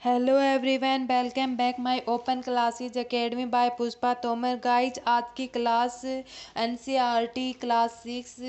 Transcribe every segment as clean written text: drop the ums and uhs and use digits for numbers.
Hello everyone, welcome back my open classes academy by Pushpa Tomar. Guys, आज की class NCERT class 6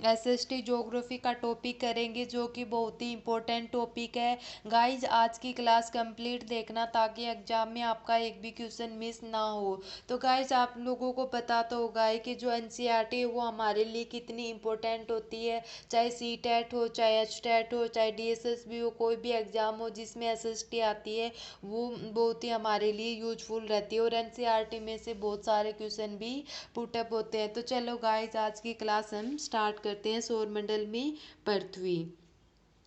SST geography का topic करेंगे, जो कि बहुत ही इम्पोर्टेंट टॉपिक है। गाइज, आज की क्लास कंप्लीट देखना ताकि एग्जाम में आपका एक भी क्वेश्चन मिस ना हो। तो गाइज, आप लोगों को पता तो होगा ही कि जो एनसीईआरटी है वो हमारे लिए कितनी इम्पोर्टेंट होती है। चाहे सीटेट हो, चाहे एचटेट हो, चाहे डीएसएसबी हो, कोई भी एग्जाम हो जिसमें एसएसटी आती है वो बहुत ही हमारे लिए यूजफुल रहती है। और एनसीईआरटी में से बहुत सारे क्वेश्चन भी पुटअप होते हैं। तो चलो गाइस, आज की क्लास हम स्टार्ट करते हैं। सौरमंडल में पृथ्वी,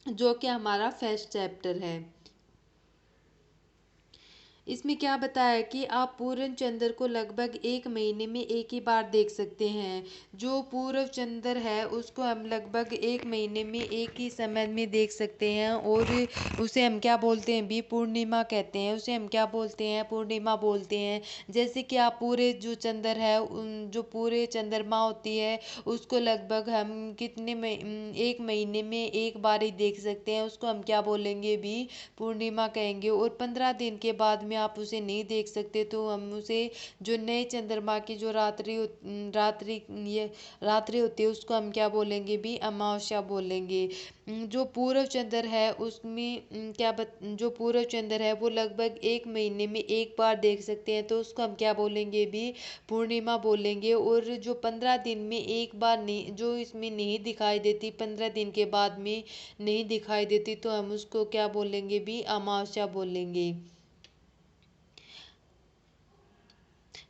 जो कि हमारा फर्स्ट चैप्टर है। इसमें क्या बताया कि आप पूर्ण चंद्र को लगभग एक महीने में एक ही बार देख सकते हैं। जो पूर्व चंद्र है उसको हम लगभग एक महीने में एक ही समय में देख सकते हैं, और उसे हम क्या बोलते हैं भी, पूर्णिमा कहते हैं। उसे हम क्या बोलते हैं, पूर्णिमा बोलते हैं। जैसे कि आप पूरे जो चंद्र है, जो पूरे चंद्रमा होती है उसको लगभग हम एक महीने में एक बार ही देख सकते हैं, उसको हम क्या बोलेंगे भी, पूर्णिमा कहेंगे। और 15 दिन के बाद में आप उसे नहीं देख सकते तो हम उसे, जो नए चंद्रमा की जो रात्रि होती है उसको हम क्या बोलेंगे भी, अमावस्या बोलेंगे। जो पूर्व चंद्र है उसमें जो पूर्व चंद्र है वो लगभग एक महीने में एक बार देख सकते हैं, तो उसको हम क्या बोलेंगे भी, पूर्णिमा बोलेंगे। और जो 15 दिन में एक बार नहीं, जो इसमें नहीं दिखाई देती, 15 दिन के बाद में नहीं दिखाई देती, तो हम उसको क्या बोलेंगे भी, अमावस्या बोलेंगे।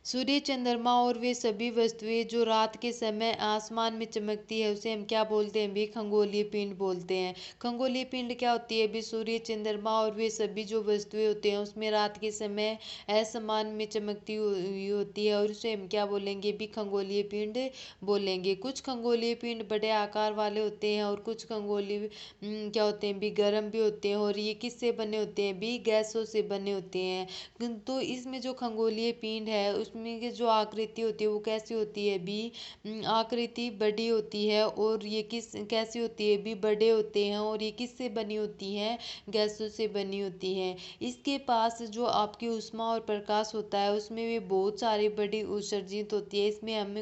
सूर्य, चंद्रमा और वे सभी वस्तुएं जो रात के समय आसमान में चमकती है उसे हम क्या बोलते हैं भी, खगोलीय पिंड बोलते हैं। खगोलीय पिंड क्या होती है भी, सूर्य, चंद्रमा और वे सभी जो वस्तुएं होते हैं उसमें रात के समय आसमान में चमकती हुई होती है, और उसे हम क्या बोलेंगे भी, खगोलीय पिंड बोलेंगे। कुछ खगोलीय पिंड बड़े आकार वाले होते हैं, और कुछ खगोलीय क्या होते हैं भी, गर्म भी होते हैं। और ये किससे बने होते हैं भी, गैसों से बने होते हैं। तो इसमें जो खगोलीय पिंड है उसमें की जो आकृति होती है वो कैसी होती है भी, आकृति बड़ी होती है। और ये किस कैसी होती है भी, बड़े होते हैं। और ये किससे बनी होती हैं, गैसों से बनी होती हैं। इसके पास जो आपकी ऊष्मा और प्रकाश होता है उसमें भी बहुत सारी बड़ी उत्सर्जित होती है। इसमें हम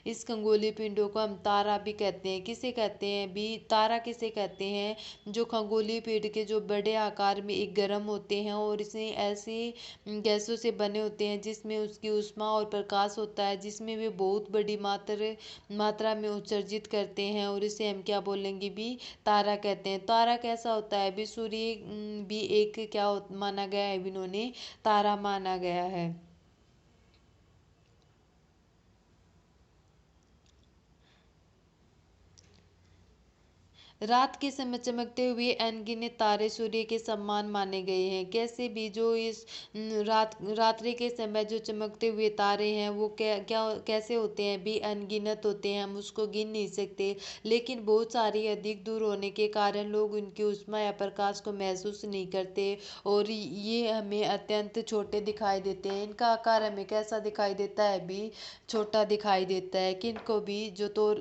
इस खगोलीय पिंडों को हम तारा भी कहते हैं। किसे कहते हैं भी, तारा किसे कहते हैं, जो खगोलीय पिंड के जो बड़े आकार में एक गर्म होते हैं और इसे ऐसे गैसों से बने होते हैं जिसमें उसकी ऊष्मा और प्रकाश होता है, जिसमें वे बहुत बड़ी मात्रा में उत्सर्जित करते हैं, और इसे हम क्या बोलेंगे भी, तारा कहते हैं। तारा कैसा होता है भी, सूर्य भी एक माना गया है, इन्होंने तारा माना गया है। रात के समय चमकते हुए अनगिनत तारे सूर्य के समान माने गए हैं। कैसे भी, जो इस रात्रि के समय जो चमकते हुए तारे हैं वो क्या क्या कैसे होते हैं भी, अनगिनत होते हैं, हम उसको गिन नहीं सकते। लेकिन बहुत सारी अधिक दूर होने के कारण लोग उनकी ऊष्मा या प्रकाश को महसूस नहीं करते, और ये हमें अत्यंत छोटे दिखाई देते हैं। इनका आकार हमें कैसा दिखाई देता है भी, छोटा दिखाई देता है। किनको भी, जो तो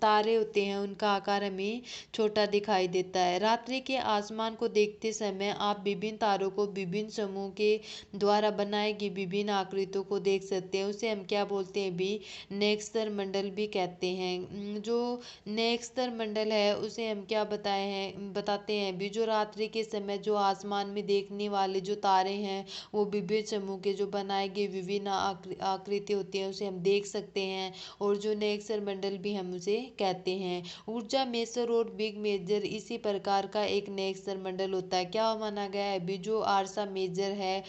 तारे होते हैं उनका आकार हमें छोटा दिखाई देता है। रात्रि के आसमान को देखते समय आप विभिन्न तारों को विभिन्न समूह के द्वारा बनाई गई विभिन्न आकृतियों को देख सकते हैं। उसे हम क्या बोलते हैं भी, नेक्स्तर मंडल भी कहते हैं। जो नेक्स्तर मंडल है उसे हम क्या बताते हैं भी, जो रात्रि के समय जो आसमान में देखने वाले जो तारे हैं वो विभिन्न समूह के जो बनाए गए विभिन्न आकृति होती है उसे हम देख सकते हैं, और जो नेक्स्तर मंडल भी हम उसे कहते हैं। ऊर्जा मेसर और बिग मेजर इसी प्रकार का एक नेक्सर मंडल होता है। क्या माना गया है भी, जो आरसा मेजर है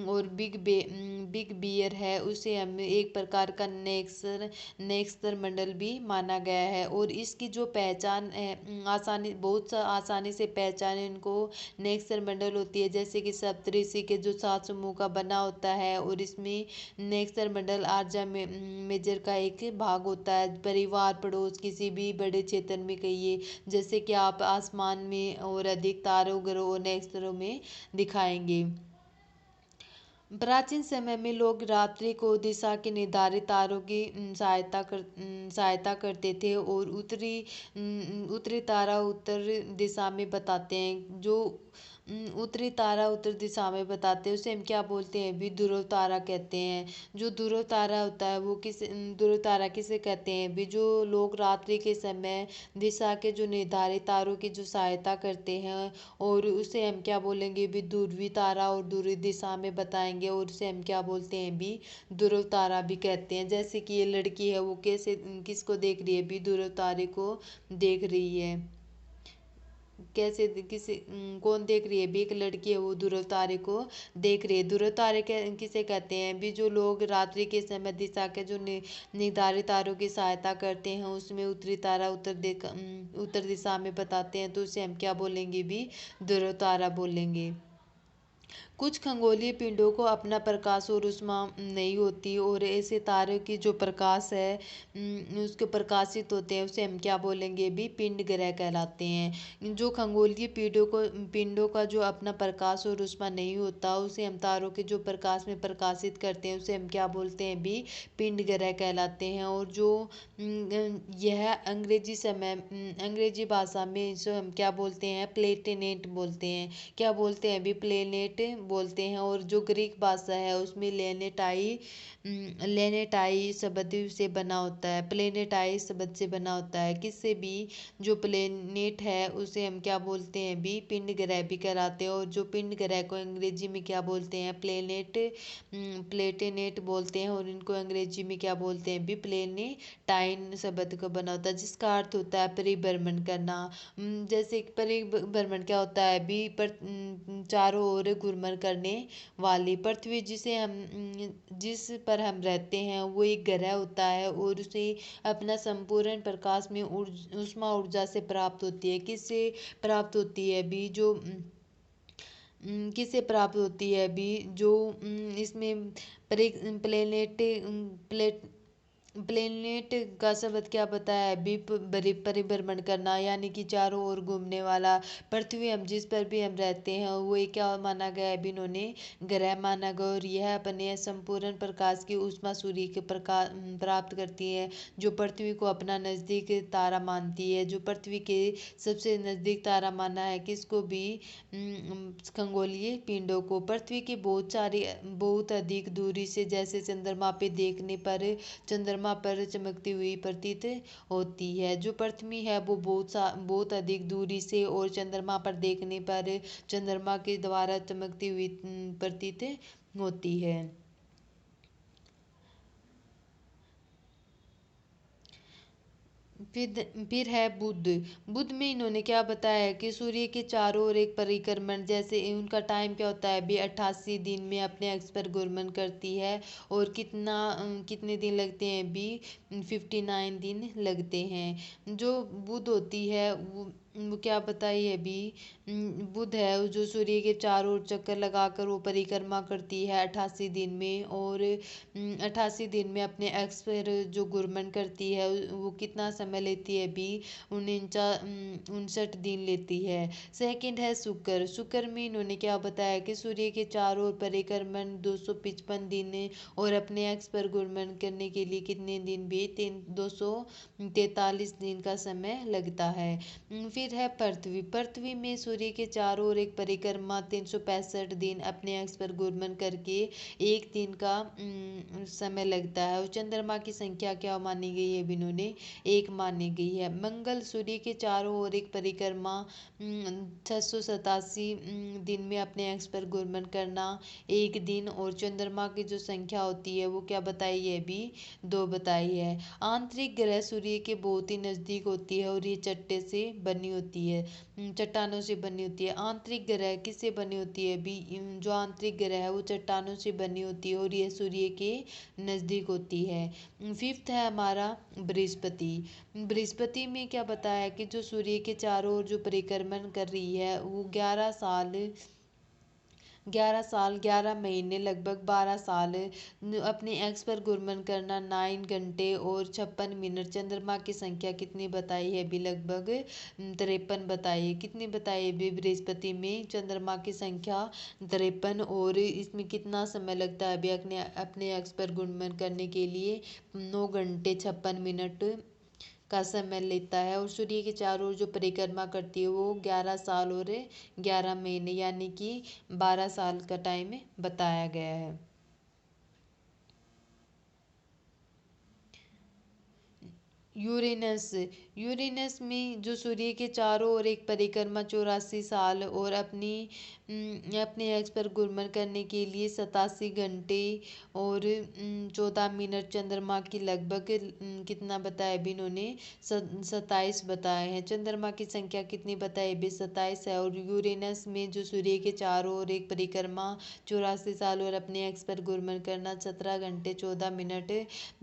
और बिग बियर है उसे हम एक प्रकार का नेक्सर मंडल भी माना गया है। और इसकी जो पहचान है, आसानी से पहचान इनको नेक्सर मंडल होती है। जैसे कि सप्तऋषि के जो 7 समूह का बना होता है, और इसमें नेक्सर मंडल आर्जा मेजर का एक भाग होता है। परिवार, पड़ोस, किसी भी बड़े क्षेत्र में कहिए, जैसे कि आप आसमान में और अधिक तारों, ग्रहों और नक्षत्रों में दिखाएंगे। प्राचीन समय में लोग रात्रि को दिशा के निर्धारित तारों की सहायता करते थे, और उत्तरी तारा उत्तर दिशा में बताते हैं। जो उत्तरी तारा उत्तर दिशा में बताते हैं उसे हम क्या बोलते हैं भी ध्रुव तारा कहते हैं। जो ध्रुव तारा होता है वो ध्रुव तारा किसे कहते हैं भी जो लोग रात्रि के समय दिशा के जो निर्धारित तारों की जो सहायता करते हैं, और उसे हम क्या बोलेंगे भी ध्रुवी तारा, और ध्रुवी दिशा में बताएंगे और उसे हम क्या बोलते हैं भी ध्रुव तारा भी कहते हैं। जैसे कि ये लड़की है वो कैसे किसको देख रही है भी ध्रुव तारे को देख रही है। कैसे किसी कौन देख रही है भी एक लड़की है वो ध्रुव तारे को देख रही है। ध्रुव तारे किसे कहते हैं भी जो लोग रात्रि के समय दिशा के जो निर्धारित तारों की सहायता करते हैं उसमें उत्तरी तारा उत्तर दिशा में बताते हैं तो उसे हम क्या बोलेंगे भी ध्रुव तारा बोलेंगे। कुछ खगोलीय पिंडों को अपना प्रकाश और ऊष्मा नहीं होती, और ऐसे तारों की जो प्रकाश है उसके प्रकाशित होते हैं उसे हम क्या बोलेंगे भी पिंड ग्रह कहलाते हैं। जो खगोलीय पिंडों का जो अपना प्रकाश और ऊष्मा नहीं होता उसे हम तारों के जो प्रकाश में प्रकाशित करते हैं उसे हम क्या बोलते हैं भी पिंड ग्रह कहलाते हैं। और जो यह अंग्रेजी भाषा में इसे हम क्या बोलते हैं प्लेटेनेट बोलते हैं। क्या बोलते हैं भी प्लेनेट बोलते हैं। और जो ग्रीक भाषा है उसमें लेनेटाई शब्द से बना होता है, प्लेनेटाई शब्द से बना होता है। किससे भी जो प्लेनेट है उसे हम क्या बोलते हैं भी पिंड ग्रह भी कहलाते हैं। और जो पिंड ग्रह को अंग्रेजी में क्या बोलते हैं प्लेटेनेट बोलते हैं, और इनको अंग्रेजी में क्या बोलते हैं भी प्लेनेटाइन शब्द का बना होता है जिसका अर्थ होता है परिभ्रमण करना। जैसे परिभ्रमण क्या होता है भी पर चारों ओर घूर्णन करने वाली पृथ्वी जिस पर हम रहते हैं वो एक ग्रह होता है, और उसे अपना संपूर्ण प्रकाश में ऊष्मा ऊर्जा से प्राप्त होती है। किससे प्राप्त होती है भी जो किससे प्राप्त होती है भी जो इसमें प्लेनेट प्लेट प्लेनेट का शब्द क्या बताया है भी परिभ्रमण करना, यानी कि चारों ओर घूमने वाला। पृथ्वी हम जिस पर भी हम रहते हैं वो एक क्या माना गया है भी इन्होंने ग्रह माना गया, और यह अपने संपूर्ण प्रकाश की ऊष्मा सूर्य के प्रकाश प्राप्त करती है जो पृथ्वी को अपना नज़दीक तारा मानती है। जो पृथ्वी के सबसे नज़दीक तारा माना है किसको भी खगोलीय पिंडों को। पृथ्वी की बहुत अधिक दूरी से जैसे चंद्रमा पे देखने पर चंद्रमा पर चमकती हुई प्रतीत होती है। जो पृथ्वी है वो बहुत अधिक दूरी से और चंद्रमा पर देखने पर चंद्रमा के द्वारा चमकती हुई प्रतीत होती है। फिर है बुध। बुध में इन्होंने क्या बताया है कि सूर्य के चारों ओर एक परिक्रमण, जैसे उनका टाइम क्या होता है भी 88 दिन में अपने अक्ष पर घूर्णन करती है। और कितने दिन लगते हैं भी 59 दिन लगते हैं। जो बुध होती है वो क्या बताई है भी बुध है वो जो सूर्य के चारों ओर चक्कर लगाकर वो परिक्रमा करती है 88 दिन में, और 88 दिन में अपने अक्ष पर जो घूर्णन करती है वो कितना समय लेती है भी 59 दिन लेती है। सेकंड है शुक्र। शुक्र में इन्होंने क्या बताया कि सूर्य के चारों ओर परिक्रमण 255 दिन, और अपने अक्ष पर घूर्णन करने के लिए कितने दिन भी 243 दिन का समय लगता है। फिर है पृथ्वी। पृथ्वी में सूर्य के चारों ओर एक परिक्रमा 365 दिन अपने अक्ष पर घूर्णन करके एक दिन का समय लगता है। और चंद्रमा की संख्या क्या मानी गई है इन्होंने एक मानी गई है। मंगल। सूर्य के चारों ओर एक परिक्रमा 687 दिन में अपने अक्ष पर घूर्णन करना एक दिन, और चंद्रमा की जो संख्या होती है वो क्या बताई है भी 2 बताई है। आंतरिक ग्रह सूर्य के बहुत ही नज़दीक होती है और ये चट्टानों से बनी होती है। आंतरिक ग्रह किससे बनी होती है भी जो आंतरिक ग्रह है वो चट्टानों से बनी होती है और यह सूर्य के नज़दीक होती है। फिफ्थ है हमारा बृहस्पति। बृहस्पति में क्या बताया है कि जो सूर्य के चारों ओर जो परिक्रमण कर रही है वो 11 साल 11 महीने लगभग 12 साल अपने एक्स पर घूर्णन करना 9 घंटे और 56 मिनट। चंद्रमा की संख्या कितनी बताई है भी लगभग 53 बताई है। कितनी बताई है भी बृहस्पति में चंद्रमा की संख्या 53, और इसमें कितना समय लगता है अभी अपने एक्स पर घूर्णन करने के लिए 9 घंटे 56 मिनट का समय लेता है, और सूर्य के चारों ओर जो परिक्रमा करती है वो 11 साल और 11 महीने यानी कि 12 साल का टाइम बताया गया है। यूरेनस यूरेनस में जो सूर्य के चारों ओर एक परिक्रमा 84 साल और अपने एक्स पर घूर्णन करने के लिए 87 घंटे और 14 मिनट, चंद्रमा की लगभग कितना बताया भी इन्होंने 27 बताए हैं। चंद्रमा की संख्या कितनी बताई भी 27 है। और यूरेनस में जो सूर्य के चारों ओर एक परिक्रमा 84 साल और अपने एक्स पर घूर्णन करना 17 घंटे 14 मिनट,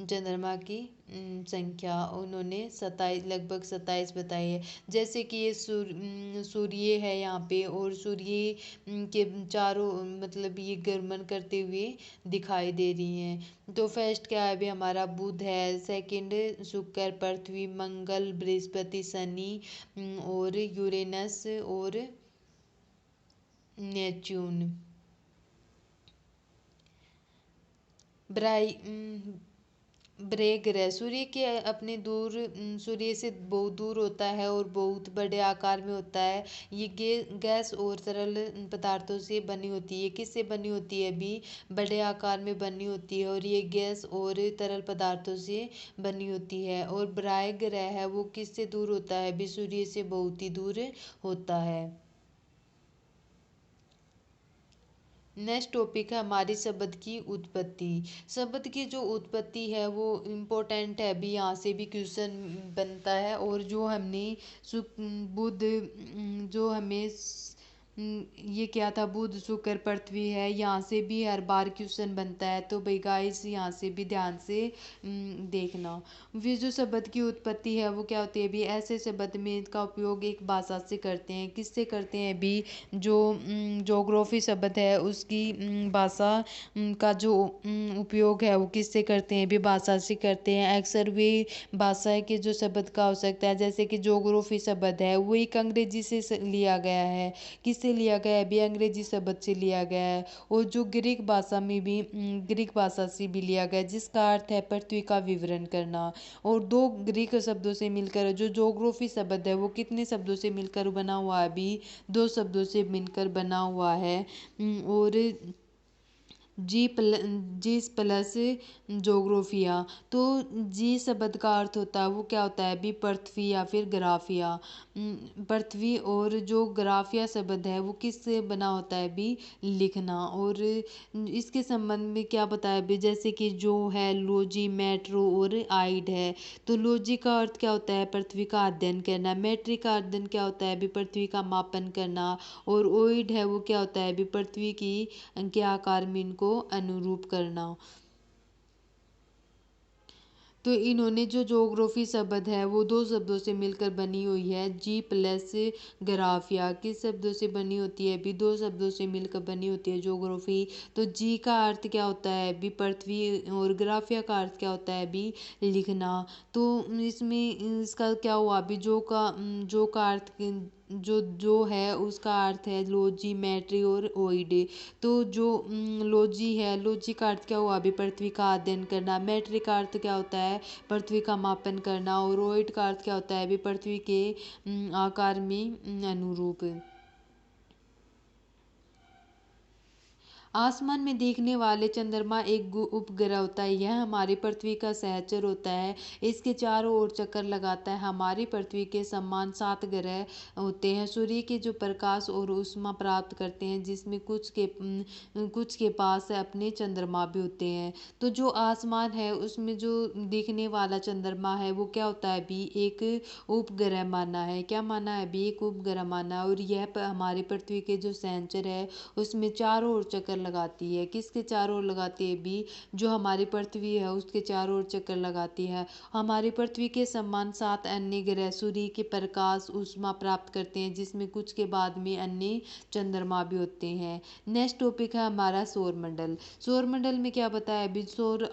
चंद्रमा की संख्या उन्होंने 27 लगभग 27 बताई है। जैसे कि ये सूर्य है यहाँ पे, और सूर्य के चारों मतलब ये घूर्णन करते हुए दिखाई दे रही हैं। तो फर्स्ट क्या है अभी हमारा बुध है, सेकंड शुक्र, पृथ्वी, मंगल, बृहस्पति, शनि और यूरेनस और नेपच्यून। ब्राइ ब्रे ग्रह सूर्य के अपने सूर्य से बहुत दूर होता है और बहुत बड़े आकार में होता है। ये गैस और तरल पदार्थों से बनी होती है। किससे बनी होती है भी बड़े आकार में बनी होती है, और ये गैस और तरल पदार्थों से बनी होती है। और ब्राय ग्रह है वो किससे दूर होता है भी सूर्य से बहुत ही दूर होता है। नेक्स्ट टॉपिक है हमारी शब्द की उत्पत्ति। शब्द की जो उत्पत्ति है वो इम्पोर्टेंट है, अभी यहाँ से भी क्वेश्चन बनता है। और जो हमने बुध जो हमें ये क्या था, बुध शुक्र पृथ्वी है, यहाँ से भी हर बार क्वेश्चन बनता है। तो भाई गाइस यहाँ से भी ध्यान से देखना। फिर जो शब्द की उत्पत्ति है वो क्या होती है भी ऐसे शब्द में इसका उपयोग एक भाषा से करते हैं। किससे करते हैं भी जो जोग्राफी शब्द है उसकी भाषा का जो उपयोग है वो किससे करते हैं भी भाषा से करते हैं। अक्सर वे भाषा के जो शब्द का हो सकता है, जैसे कि जोग्राफी शब्द है वो एक अंग्रेजी से लिया गया है। किससे लिया गया है भी अंग्रेजी शब्द से लिया गया है। और जो ग्रीक भाषा में भी ग्रीक भाषा से भी लिया गया है, जिसका अर्थ है पृथ्वी का विवरण करना। और दो ग्रीक शब्दों से मिलकर जो जोग्राफी शब्द है वो कितने शब्दों से मिलकर बना हुआ है भी 2 शब्दों से मिलकर बना हुआ है। और जी प्लस जोग्राफिया। तो जी शब्द का अर्थ होता है वो क्या होता है भी पृथ्वी या फिर ग्राफिया। पृथ्वी। और जो ग्राफिया शब्द है वो किससे बना होता है भी लिखना। और इसके संबंध में क्या बताया भी जैसे कि जो है लोजी, मेट्रो और आइड है। तो लोजी का अर्थ क्या होता है पृथ्वी का अध्ययन करना। मेट्रिक का अध्ययन क्या होता है भी पृथ्वी का मापन करना। और ओइड है वो क्या होता है भी पृथ्वी की के आकार में इनको अनुरूप करना। तो इन्होंने जो जोग्राफी शब्द है वो 2 शब्दों से मिलकर बनी हुई है। जी प्लस ग्राफिया किस शब्दों से बनी होती है भी 2 शब्दों से मिलकर बनी होती है जोग्राफी। तो जी का अर्थ क्या होता है भी पृथ्वी, और ग्राफिया का अर्थ क्या होता है भी लिखना। तो इसमें इसका क्या हुआ भी जो का अर्थ जो है उसका अर्थ है लोजी, मैट्री और ओइडे। तो जो लोजी है, लोजी का अर्थ क्या हुआ अभी पृथ्वी का अध्ययन करना। मैट्रिक का अर्थ क्या होता है पृथ्वी का मापन करना। और ओइड का अर्थ क्या होता है अभी पृथ्वी के आकार में अनुरूप। आसमान में देखने वाले चंद्रमा एक उपग्रह होता है। यह हमारी पृथ्वी का सहचर होता है। इसके चारों ओर चक्कर लगाता है। हमारी पृथ्वी के समान 7 ग्रह होते हैं। सूर्य के जो प्रकाश और ऊष्मा प्राप्त करते हैं, जिसमें कुछ के पास अपने चंद्रमा भी होते हैं। तो जो आसमान है उसमें जो दिखने वाला चंद्रमा है वो क्या होता है भी एक उपग्रह माना है। क्या माना है भी एक उपग्रह माना है। और यह हमारी पृथ्वी के जो सहचर है उसमें चारों ओर चक्कर लगाती है। किसके चारों ओर लगाती है भी जो हमारी पृथ्वी है उसके चारों ओर चक्कर लगाती है। हमारी पृथ्वी के समान 7 अन्य ग्रह सूर्य के प्रकाश ऊष्मा प्राप्त करते हैं, जिसमें कुछ के बाद में अन्य चंद्रमा भी होते हैं। नेक्स्ट टॉपिक है हमारा सौर मंडल। सौर मंडल में क्या बताया अभी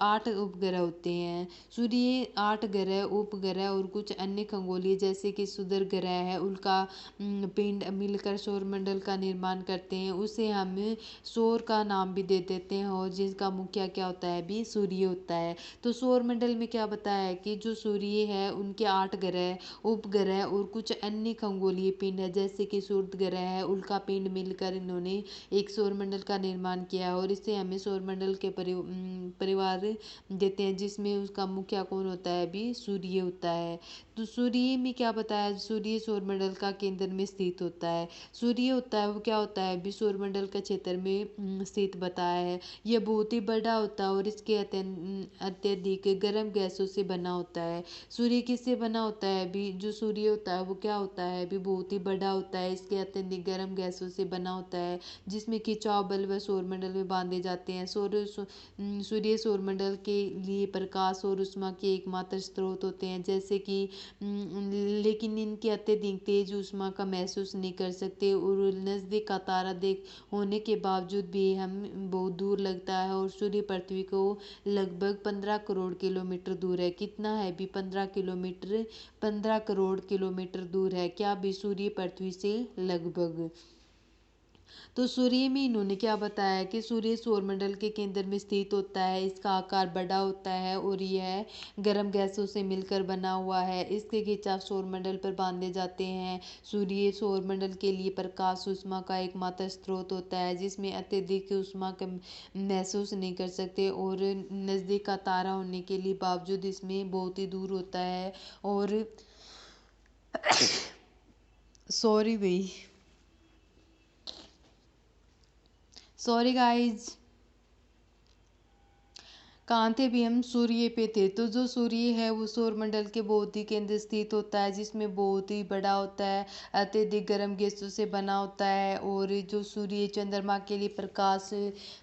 8 उपग्रह होते हैं। सूर्य 8 ग्रह उपग्रह और कुछ अन्य खगोलीय जैसे कि सुंदर ग्रह है उनका पिंड मिलकर सौर मंडल का निर्माण करते हैं। उसे हम सौर का नाम भी दे देते हैं और जिसका मुखिया क्या होता है भी सूर्य होता है। तो सौरमंडल में क्या बताया है कि जो सूर्य है उनके 8 ग्रह, उपग्रह और कुछ अन्य खगोलीय पिंड है, जैसे कि सूर्य ग्रह है, उल्का पिंड मिलकर इन्होंने एक सौरमंडल का निर्माण किया है। और इससे हमें सौरमंडल के परिवार देते हैं, जिसमें उसका मुखिया कौन होता है भी सूर्य होता है। तो सूर्य में क्या बताया, सूर्य सौरमंडल का केंद्र में स्थित होता है। सूर्य होता है वो क्या होता है भी सौरमंडल के क्षेत्र में स्थित बताया है। यह बहुत ही बड़ा होता है और इसके अत्यधिक गर्म गैसों से बना होता है। सूर्य किससे बना होता है भी, जो सूर्य होता है वो क्या होता है भी बहुत ही बड़ा होता है, इसके अत्यधिक गर्म गैसों से बना होता है, जिसमें खिंचाव बल व सौरमंडल में बांधे जाते हैं। सूर्य सौरमंडल के लिए प्रकाश और ऊष्मा के एकमात्र स्रोत होते हैं, जैसे कि लेकिन इनके अत्यधिक तेज ऊष्मा का महसूस नहीं कर सकते और नज़दीक का तारा देख होने के बावजूद भी हम बहुत दूर लगता है। और सूर्य पृथ्वी को लगभग 15 करोड़ किलोमीटर दूर है। कितना है भी 15 किलोमीटर, 15 करोड़ किलोमीटर दूर है क्या भी सूर्य पृथ्वी से लगभग। तो सूर्य में इन्होंने क्या बताया कि सूर्य सौरमंडल के केंद्र में स्थित होता है, इसका आकार बड़ा होता है और यह गर्म गैसों से मिलकर बना हुआ है। इसके खिंचाव सौरमंडल पर बांधे जाते हैं। सूर्य सौरमंडल के लिए प्रकाश ऊष्मा का एकमात्र स्रोत होता है, जिसमें अत्यधिक ऊष्मा का महसूस नहीं कर सकते और नज़दीक का तारा होने के लिए बावजूद इसमें बहुत ही दूर होता है। और सॉरी भाई, सॉरी गाइज, कहाँ थे भी, हम सूर्य पे थे। तो जो सूर्य है वो सौरमंडल के बहुत ही केंद्र स्थित होता है, जिसमें बहुत ही बड़ा होता है, अत्यधिक गर्म गैसों से बना होता है। और जो सूर्य चंद्रमा के लिए प्रकाश,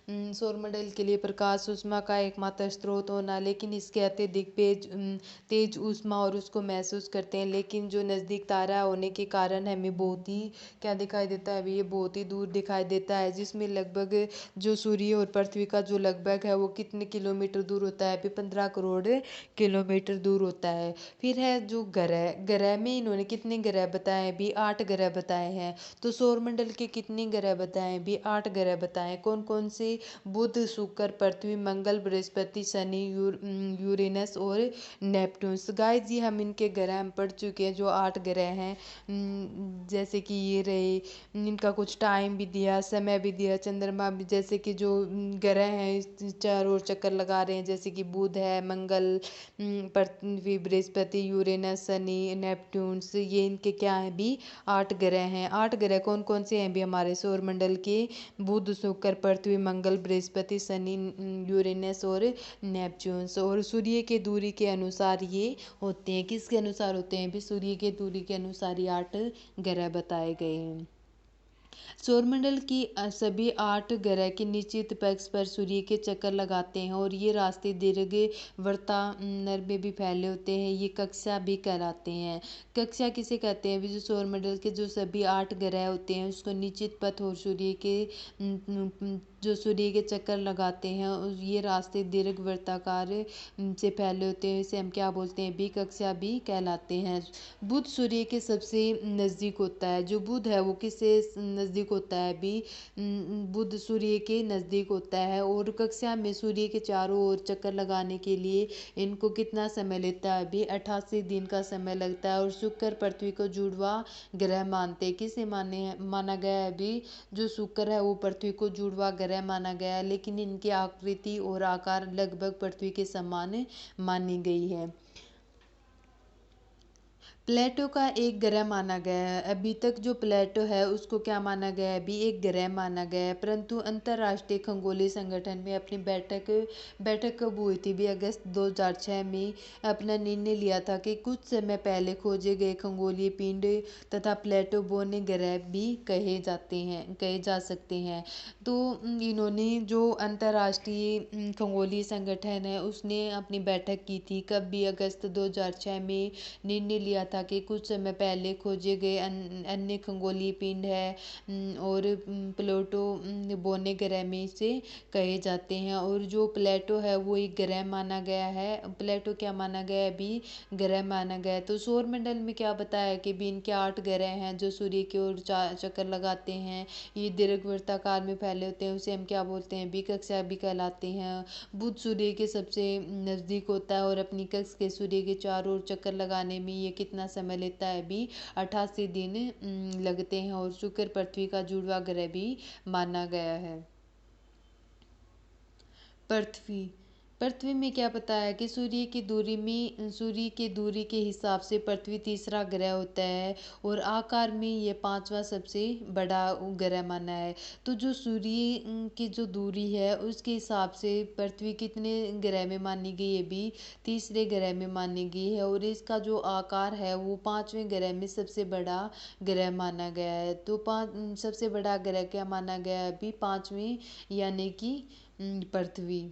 सौरमंडल के लिए प्रकाश ऊष्मा का एकमात्र स्रोत होना, लेकिन इसके अत्यधिक तेज ऊष्मा और उसको महसूस करते हैं। लेकिन जो नज़दीक तारा होने के कारण हमें बहुत ही क्या दिखाई देता है, ये बहुत ही दूर दिखाई देता है, जिसमें लगभग जो सूर्य और पृथ्वी का जो लगभग है वो कितने किलोमीटर दूर होता है भी 15 करोड़ किलोमीटर दूर होता है। फिर है जो ग्रह, ग्रह में इन्होंने कितने ग्रह बताए हैं भी 8 ग्रह बताए हैं। तो सौरमंडल के कितने ग्रह बताए हैं भी 8 ग्रह बताए। कौन कौन से, बुध, शुक्र, पृथ्वी, मंगल, बृहस्पति, शनि, यूरेनस और नेपट्टून। गाइस ये हम इनके ग्रह हम पढ़ चुके हैं, जो 8 ग्रह हैं। जैसे कि ये रहे, इनका कुछ टाइम भी दिया, समय भी दिया, चंद्रमा भी, जैसे कि जो ग्रह हैं चारों ओर चक्कर लगा रहे हैं, जैसे कि बुध है, मंगल, पृथ्वी, बृहस्पति, यूरेनस, शनि, नेपट्टून, ये इनके क्या हैं भी 8 ग्रह हैं। 8 ग्रह कौन कौन से हैं भी हमारे सौरमंडल के, बुध, शुक्र, पृथ्वी, मंगल, बृहस्पति, शनि, यूरेनस और नेपच्यून। और सूर्य के दूरी के अनुसार ये होते हैं, किसके अनुसार होते हैं भी सूर्य के दूरी के अनुसार ये 8 ग्रह बताए गए हैं। सौरमंडल की सभी 8 ग्रह के निश्चित पक्ष पर सूर्य के चक्कर लगाते हैं और ये रास्ते दीर्घवृत्ताकार में भी फैले होते हैं। ये कक्षा भी कहलाते हैं। कक्षा किसे कहते हैं भी, जो सौरमंडल के जो सभी 8 ग्रह होते हैं उसको निश्चित पथ और सूर्य के जो सूर्य के चक्कर लगाते हैं ये रास्ते दीर्घवृत्ताकार से फैले होते हैं, इसे हम क्या बोलते हैं भी कक्षा भी कहलाते हैं। बुध सूर्य के सबसे नज़दीक होता है। जो बुध है वो किससे नज़दीक होता है भी, बुध सूर्य के नज़दीक होता है। और कक्षा में सूर्य के चारों ओर चक्कर लगाने के लिए इनको कितना समय लेता है भी 88 दिन का समय लगता है। और शुक्र पृथ्वी को जुड़वा ग्रह मानते हैं। किसे माना गया है भी, जो शुक्र है वो पृथ्वी को जुड़वा ग्रह माना गया है, लेकिन इनकी आकृति और आकार लगभग पृथ्वी के समान मानी गई है। प्लेटो का एक ग्रह माना गया है। अभी तक जो प्लेटो है उसको क्या माना गया है भी एक ग्रह माना गया है, परंतु अंतर्राष्ट्रीय खगोलीय संगठन में अपनी बैठक कब हुई थी भी अगस्त 2006 में अपना निर्णय लिया था कि कुछ समय पहले खोजे गए खगोलीय पिंड तथा प्लेटो बोने ग्रह भी कहे जा सकते हैं। तो इन्होंने जो अंतर्राष्ट्रीय खगोलीय संगठन है उसने अपनी बैठक की थी कब भी, अगस्त 2006 में निर्णय लिया था के कुछ समय पहले खोजे गए अन्य खगोलीय पिंड है और प्लूटो बोने ग्रह में से कहे जाते हैं। और जो प्लेटो है वो एक ग्रह माना गया है। प्लेटो क्या माना गया है? भी ग्रह माना गया है। तो सौर मंडल में क्या बताया है कि भी इनके 8 ग्रह हैं जो सूर्य की ओर चक्कर लगाते हैं। ये दीर्घवृत्ताकार में फैले होते हैं, उसे हम क्या बोलते हैं? बी कक्षा भी कहलाते हैं। बुध सूर्य के सबसे नज़दीक होता है और अपनी कक्ष के सूर्य के चारों ओर चक्कर लगाने में ये कितना समय लेता है? भी 88 दिन लगते हैं। और शुक्र पृथ्वी का जुड़वा ग्रह भी माना गया है। पृथ्वी पृथ्वी में क्या पता है कि सूर्य की दूरी के हिसाब से पृथ्वी तीसरा ग्रह होता है और आकार में ये पांचवा सबसे बड़ा ग्रह माना है। तो जो सूर्य की जो दूरी है उसके हिसाब से पृथ्वी कितने ग्रह में मानी गई है? भी तीसरे ग्रह में मानी गई है। और इसका जो आकार है वो पांचवें ग्रह में सबसे बड़ा ग्रह माना गया है। तो सबसे बड़ा ग्रह क्या माना गया है? भी पांचवें, यानी कि पृथ्वी।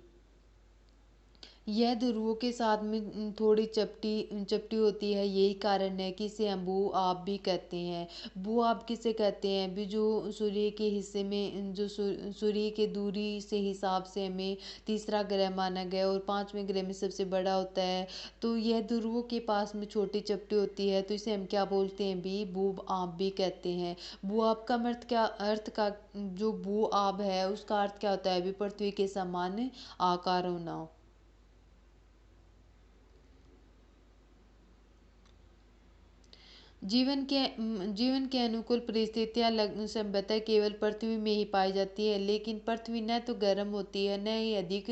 यह ध्रुवों के साथ में थोड़ी चपटी चपटी होती है, यही कारण है कि इसे हम भू आप भी कहते हैं। भू आप किसे कहते हैं? भी जो सूर्य के हिस्से में जो सूर्य के दूरी से हिसाब से हमें तीसरा ग्रह माना गया और पांचवें ग्रह में सबसे बड़ा होता है। तो यह ध्रुवों के पास में छोटी चपटी होती है, तो इसे हम क्या बोलते हैं? भी भू आप भी कहते हैं। भू आप का अर्थ का जो भू आप है उसका अर्थ क्या होता है? भी पृथ्वी के समान आकार होना। जीवन के अनुकूल परिस्थितियां संभवतः केवल पृथ्वी में ही पाई जाती है, लेकिन पृथ्वी न तो गर्म होती है न ही अधिक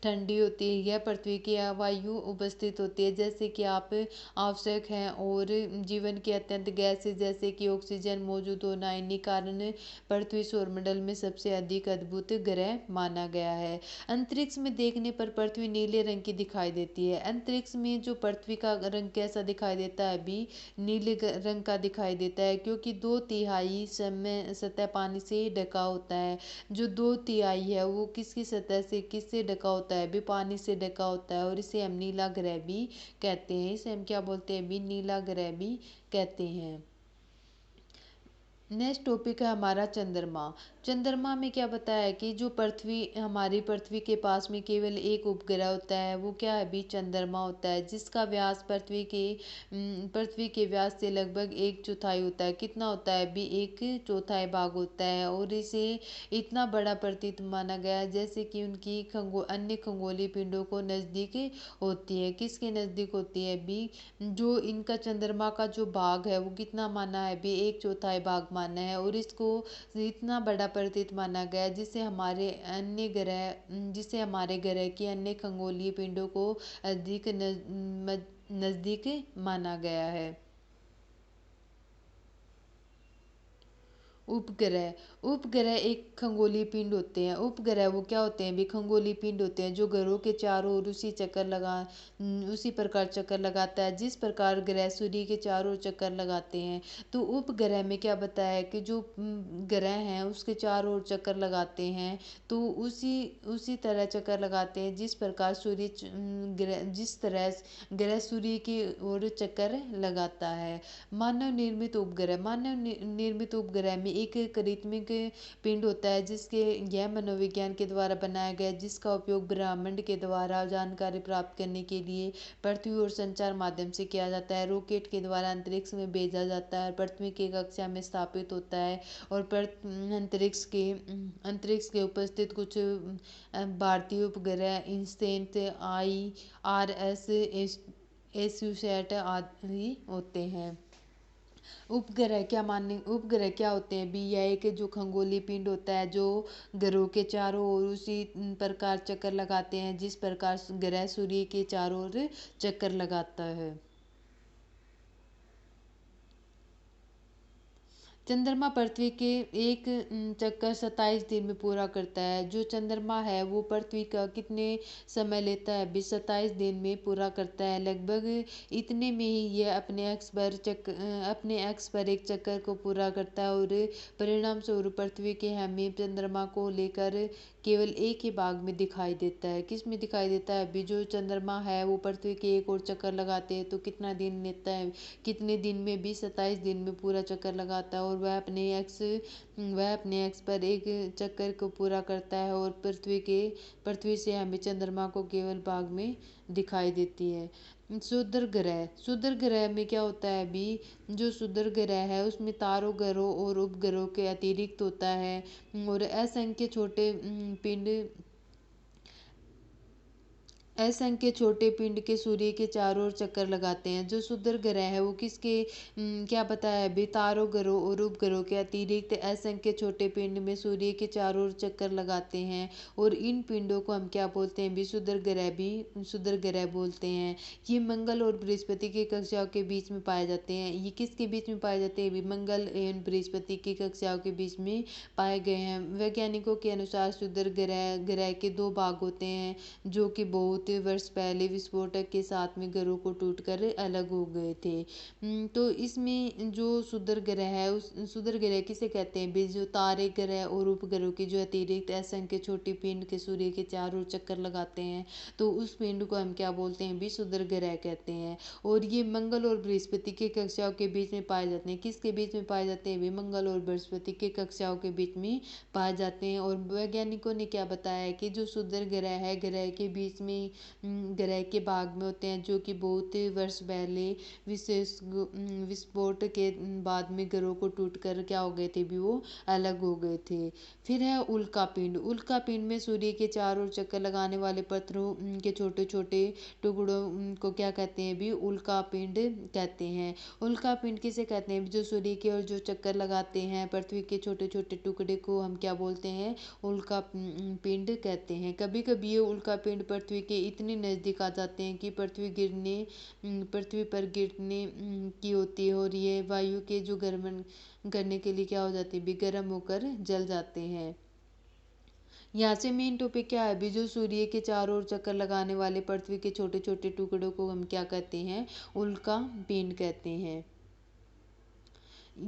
ठंडी होती है। यह पृथ्वी की वायु उपस्थित होती है जैसे कि आप आवश्यक हैं और जीवन के अत्यंत गैस जैसे कि ऑक्सीजन मौजूद होना, इन्हीं कारण पृथ्वी सौरमंडल में सबसे अधिक अद्भुत ग्रह माना गया है। अंतरिक्ष में देखने पर पृथ्वी नीले रंग की दिखाई देती है। अंतरिक्ष में जो पृथ्वी का रंग कैसा दिखाई देता है? भी नीले रंग का दिखाई देता है, क्योंकि 2/3 समय सतह पानी से ही ढका होता है। जो 2/3 है वो किसकी सतह से किससे ढका होता है? भी पानी से ढका होता है। और इसे हम नीला ग्रह भी कहते हैं। इसे हम क्या बोलते हैं? भी नीला ग्रह भी कहते हैं। नेक्स्ट टॉपिक है हमारा चंद्रमा। चंद्रमा में क्या बताया है कि जो हमारी पृथ्वी के पास में केवल एक उपग्रह होता है, वो क्या है? भी चंद्रमा होता है, जिसका व्यास पृथ्वी के व्यास से लगभग 1/4 होता है। कितना होता है? भी 1/4 भाग होता है। और इसे इतना बड़ा प्रतीत माना गया है जैसे कि उनकी अन्य खगोलीय पिंडों को नजदीक होती है। किसके नजदीक होती है? भी जो इनका चंद्रमा का जो भाग है वो कितना माना है? भी 1/4 भाग माना है। और इसको इतना बड़ा प्रतीत माना गया है जिससे हमारे ग्रह की अन्य खगोलीय पिंडों को अधिक नजदीक माना गया है। उपग्रह उपग्रह एक खगोलीय पिंड होते हैं। उपग्रह वो क्या होते हैं? भी खगोलीय पिंड होते हैं जो ग्रहों के चारों ओर उसी प्रकार चक्कर लगाता है जिस प्रकार ग्रह सूर्य के चारों ओर चक्कर लगाते हैं। तो उपग्रह में क्या बताया है कि जो ग्रह हैं उसके चारों ओर चक्कर लगाते हैं, तो उसी तरह चक्कर लगाते हैं जिस तरह ग्रह सूर्य की ओर चक्कर लगाता है। मानव निर्मित उपग्रह में एक कृत्रिम पिंड होता है जिसके यह मनोविज्ञान के द्वारा बनाया गया है, जिसका उपयोग ब्रह्मांड के द्वारा जानकारी प्राप्त करने के लिए पृथ्वी और संचार माध्यम से किया जाता है। रॉकेट के द्वारा अंतरिक्ष में भेजा जाता है, पृथ्वी की कक्षा में स्थापित होता है। और अंतरिक्ष के उपस्थित कुछ भारतीय उपग्रह इंस्टेंट IRS एसयूसैट आदि होते हैं। उपग्रह क्या होते हैं? भी यह एक जो खगोलीय पिंड होता है जो ग्रहों के चारों ओर उसी प्रकार चक्कर लगाते हैं जिस प्रकार ग्रह सूर्य के चारों ओर चक्कर लगाता है। चंद्रमा पृथ्वी के एक चक्कर 27 दिन में पूरा करता है। जो चंद्रमा है वो पृथ्वी का कितने समय लेता है? भी 27 दिन में पूरा करता है। लगभग इतने में ही यह अपने अक्ष पर एक चक्कर को पूरा करता है। और परिणाम स्वरूप पृथ्वी के हमें चंद्रमा को लेकर केवल एक ही भाग में दिखाई देता है। किस में दिखाई देता है? अभी जो चंद्रमा है वो पृथ्वी के एक और चक्कर लगाते हैं तो कितना दिन लेता है? कितने दिन में भी? 27 दिन में पूरा चक्कर लगाता है। और वह अपने एक्स पर एक चक्कर को पूरा करता है और पृथ्वी से हमें चंद्रमा को केवल भाग में दिखाई देती है। क्षुद्र ग्रह में क्या होता है? अभी जो क्षुद्र ग्रह है उसमें तारों, ग्रहों और उपग्रहों के अतिरिक्त होता है और असंख्य छोटे पिंड के सूर्य के चारों ओर चक्कर लगाते हैं। जो क्षुद्र ग्रह है वो क्या बताया अभी? तारों, ग्रहों और उपग्रहों के अतिरिक्त असंख्य छोटे पिंड में सूर्य के चारों ओर चक्कर लगाते हैं और इन पिंडों को हम क्या बोलते हैं? क्षुद्र ग्रह बोलते हैं। ये मंगल और बृहस्पति की कक्षाओं के बीच में पाए जाते हैं। ये किसके बीच में पाए जाते हैं? अभी मंगल एवं बृहस्पति की कक्षाओं के बीच में पाए गए हैं। वैज्ञानिकों के अनुसार क्षुद्र ग्रह के दो भाग होते हैं जो कि बहुत वर्ष पहले विस्फोटक के साथ में ग्रहों को टूटकर अलग हो गए थे। तो इसमें जो क्षुद्र ग्रह है उस क्षुद्र ग्रह किसे कहते हैं? भी जो तारे, ग्रह और उपग्रहों की जो अतिरिक्त असंख्य छोटी पिंड के सूर्य के चारों ओर चक्कर लगाते हैं तो उस पिंड को हम क्या बोलते हैं? भी क्षुद्र ग्रह कहते हैं। और ये मंगल और बृहस्पति की कक्षाओं के बीच में पाए जाते हैं। किसके बीच में पाए जाते हैं? भी मंगल और बृहस्पति की कक्षाओं के बीच में पाए जाते हैं। और वैज्ञानिकों ने क्या बताया है कि जो क्षुद्र ग्रह है ग्रह के बीच में ग्रह के भाग में होते हैं जो कि बहुत वर्ष पहले विस्फोट के बाद में ग्रहों को टूटकर क्या हो गए थे? भी वो अलग हो गए थे। फिर है उल्का पिंड। उल्का पिंड में सूर्य के चारों ओर चक्कर लगाने वाले पत्थरों के छोटे छोटे टुकड़ों को क्या कहते हैं? भी उल्का पिंड कहते हैं। उल्का पिंड किसे कहते हैं? जो सूर्य की ओर जो चक्कर लगाते हैं पृथ्वी के छोटे छोटे टुकड़े को हम क्या बोलते हैं? उल्का पिंड कहते हैं। कभी कभी ये उल्का पिंड पृथ्वी के इतने नजदीक आ जाते हैं कि पृथ्वी पर गिरने की होती है और ये वायु के जो गर्मन करने के लिए क्या हो जाती है? भी गर्म होकर जल जाते हैं। यहाँ से मेन टॉपिक क्या है? अभी जो सूर्य के चारों ओर चक्कर लगाने वाले पृथ्वी के छोटे छोटे टुकड़ों को हम क्या कहते हैं? उल्का पिंड कहते हैं।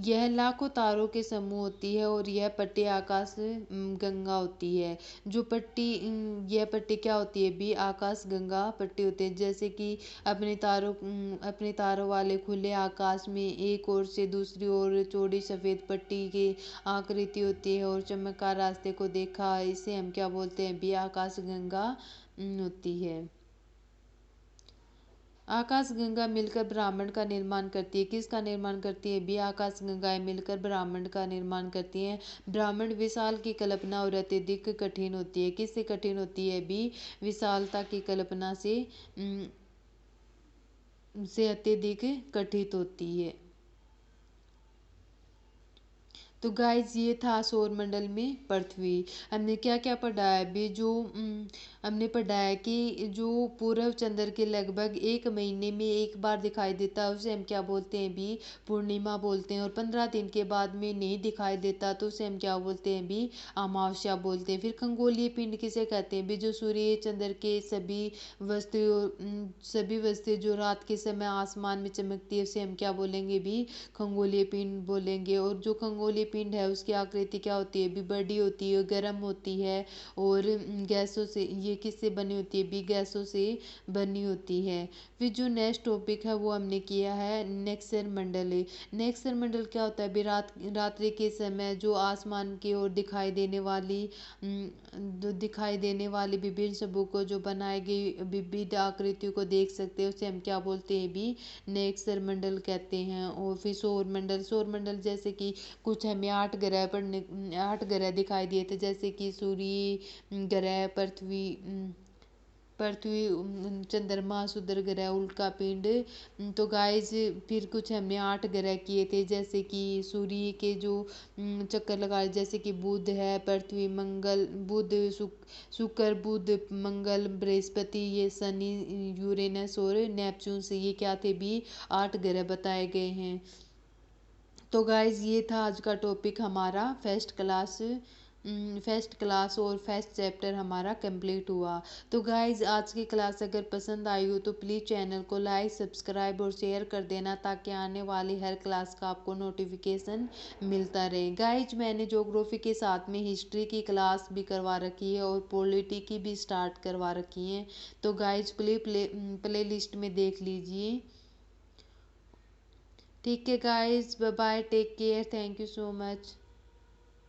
यह लाखों तारों के समूह होती है और यह पट्टी आकाश गंगा होती है। यह पट्टी क्या होती है? भी आकाश गंगा पट्टी होती है। जैसे कि अपने तारों वाले खुले आकाश में एक ओर से दूसरी ओर चौड़ी सफेद पट्टी की आकृति होती है और चमकदार रास्ते को देखा, इसे हम क्या बोलते हैं? भी आकाश गंगा होती है। आकाश गंगा मिलकर ब्रह्मांड का निर्माण करती है। किसका निर्माण करती है? भी आकाश गंगाएं मिलकर ब्रह्मांड का निर्माण करती हैं। ब्रह्मांड विशाल की कल्पना और अत्यधिक कठिन होती है। किससे कठिन होती है? भी विशालता की कल्पना से अत्यधिक कठिन होती है। तो गाइज ये था सौर मंडल में पृथ्वी। हमने क्या क्या पढ़ा है? अभी हमने पढ़ा है कि जो पूर्व चंद्र के लगभग एक महीने में एक बार दिखाई देता है उसे हम क्या बोलते हैं? भी पूर्णिमा बोलते हैं। और 15 दिन के बाद में नहीं दिखाई देता तो उसे हम क्या बोलते हैं? भी अमावस्या बोलते हैं। फिर खगोलीय पिंड किसे कहते हैं? भी जो सूर्य चंद्र के सभी वस्तुएं जो रात के समय आसमान में चमकती है उसे हम क्या बोलेंगे? भी खगोलीय पिंड बोलेंगे। और जो खगोलीय पिंड है उसकी आकृति क्या होती है? भी बड़ी होती है, गर्म होती है और गैसों से, ये किससे बनी होती है? भी गैसों से बनी होती है। फिर जो नेक्स्ट टॉपिक है वो हमने किया है नेक्सर मंडल। नेक्सर मंडल क्या होता है? भी रात्रि के समय जो आसमान की ओर दिखाई देने वाली विभिन्न सबूकों जो बनाई गई विविध आकृतियों को देख सकते हैं उसे हम क्या बोलते हैं? भी नेक्सर मंडल कहते हैं। और फिर सौर मंडल जैसे कि कुछ हमें 8 ग्रह दिखाई दिए थे जैसे कि सूर्य ग्रह, चंद्रमा, क्षुद्र ग्रह, उल्का पिंड। तो गाइज फिर कुछ हमने 8 ग्रह किए थे जैसे कि सूर्य के जो चक्कर लगाए जैसे कि बुध है, पृथ्वी, शुक्र, बुध, मंगल, बृहस्पति, ये शनि, यूरेनस और नेपच्यून से ये क्या थे? भी 8 ग्रह बताए गए हैं। तो गाइज ये था आज का टॉपिक हमारा फर्स्ट क्लास फर्स्ट क्लास और फर्स्ट चैप्टर हमारा कंप्लीट हुआ। तो गाइज आज की क्लास अगर पसंद आई हो तो प्लीज़ चैनल को लाइक सब्सक्राइब और शेयर कर देना, ताकि आने वाली हर क्लास का आपको नोटिफिकेशन मिलता रहे। गाइज मैंने ज्योग्राफी के साथ में हिस्ट्री की क्लास भी करवा रखी है और पॉलिटी की भी स्टार्ट करवा रखी है। तो गाइज प्ले लिस्ट में देख लीजिए। ठीक है guys, bye bye, take care, thank you so much.